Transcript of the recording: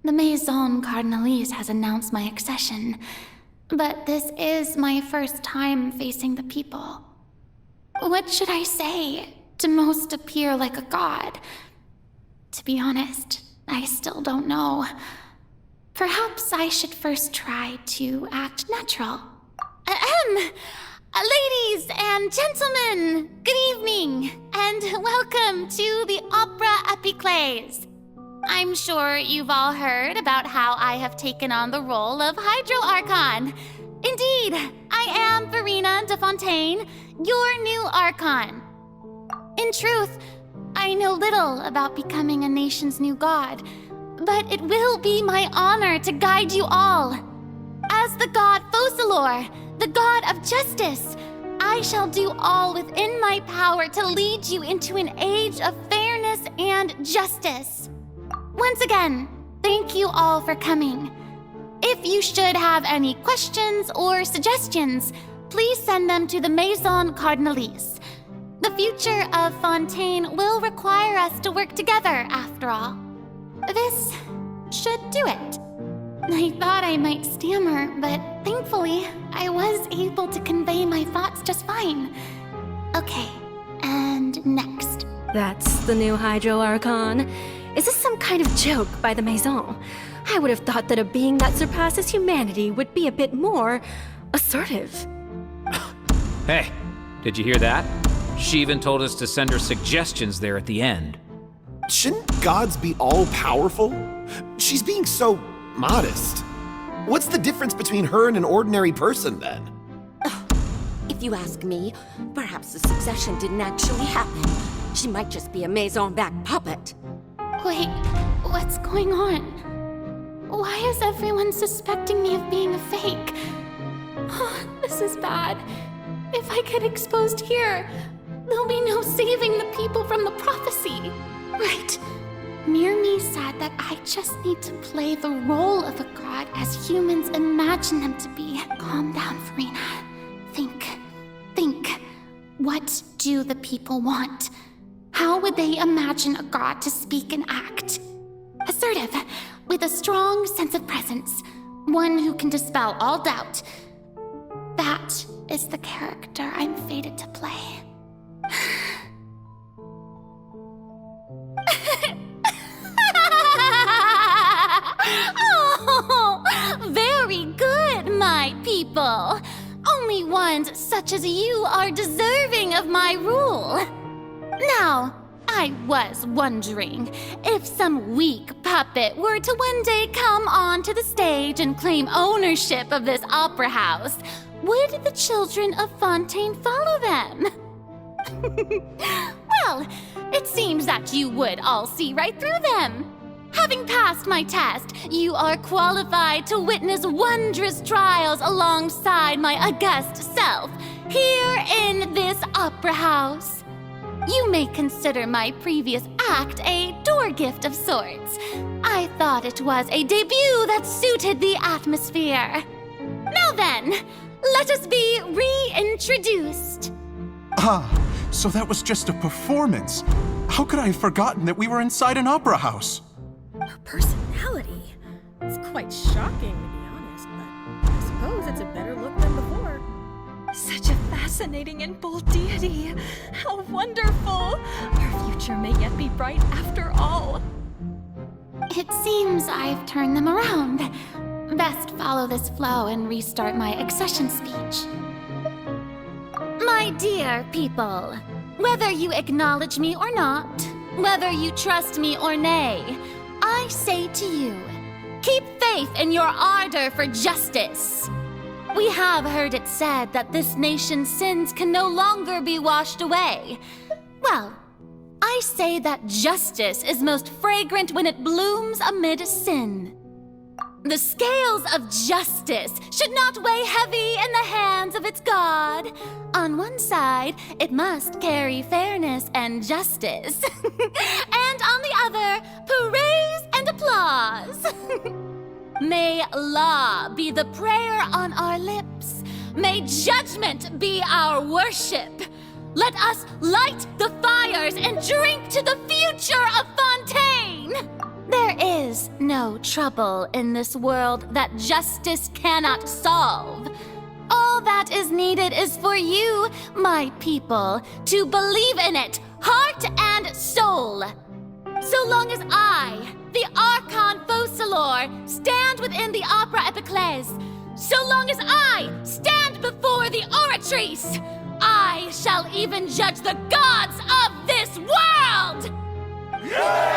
The Maison Cardinalise has announced my accession, but this is my first time facing the people. What should I say to most appear like a god? To be honest, I still don't know. Perhaps I should first try to act natural. Ladies and gentlemen, good evening, and welcome to the Opera Epiclese. I'm sure you've all heard about how I have taken on the role of Hydro Archon. Indeed, I am Furina de Fontaine, your new Archon. In truth, I know little about becoming a nation's new god, but it will be my honor to guide you all. As the god Focalors, the god of justice, I shall do all within my power to lead you into an age of fairness and justice. Once again, thank you all for coming. If you should have any questions or suggestions, please send them to the Maison Cardinalise. The future of Fontaine will require us to work together, after all. This should do it. I thought I might stammer, but thankfully, I was able to convey my thoughts just fine. Okay, and next. That's the new Hydro Archon. Is this some kind of joke by the Maison? I would have thought that a being that surpasses humanity would be a bit more assertive. Hey, did you hear that? She even told us to send her suggestions there at the end. Shouldn't gods be all-powerful? She's being so modest. What's the difference between her and an ordinary person, then? If you ask me, perhaps the succession didn't actually happen. She might just be a Maison-back puppet. Wait, what's going on? Why is everyone suspecting me of being a fake? Oh, this is bad. If I get exposed here, there'll be no saving the people from the prophecy. Right. Mirmi said that I just need to play the role of a god as humans imagine them to be. Calm down, Furina. Think. What do the people want? How would they imagine a god to speak and act? Assertive, with a strong sense of presence. One who can dispel all doubt. That is the character I'm fated to play. Oh, very good, my people. Only ones such as you are deserving of my rule. Now, I was wondering if some weak puppet were to one day come onto the stage and claim ownership of this opera house, would the children of Fontaine follow them? Well, it seems that you would all see right through them. Having passed my test, you are qualified to witness wondrous trials alongside my august self, here in this opera house. You may consider my previous act a door gift of sorts. I thought it was a debut that suited the atmosphere. Now then, let us be reintroduced. Ah, so that was just a performance. How could I have forgotten that we were inside an opera house? Her personality. It's quite shocking, to be honest, but I suppose it's a better look than before. Such a fascinating and bold deity. How wonderful! Our future may yet be bright after all. It seems I've turned them around. Best follow this flow and restart my accession speech. My dear people, whether you acknowledge me or not, whether you trust me or nay, I say to you, keep faith in your ardor for justice. We have heard it said that this nation's sins can no longer be washed away. Well, I say that justice is most fragrant when it blooms amid sin. The scales of justice should not weigh heavy in the hands of its God. On one side, it must carry fairness and justice. And on the other, praise and applause. May law be the prayer on our lips. May judgment be our worship. Let us light the fires and drink to the future of Fontaine. There is no trouble in this world that justice cannot solve. All that is needed is for you, my people, to believe in it, heart and soul. So long as I, the Archon Focalors, stand within the Opera Epiclese, so long as I stand before the Oratrice, I shall even judge the gods of this world! Yeah!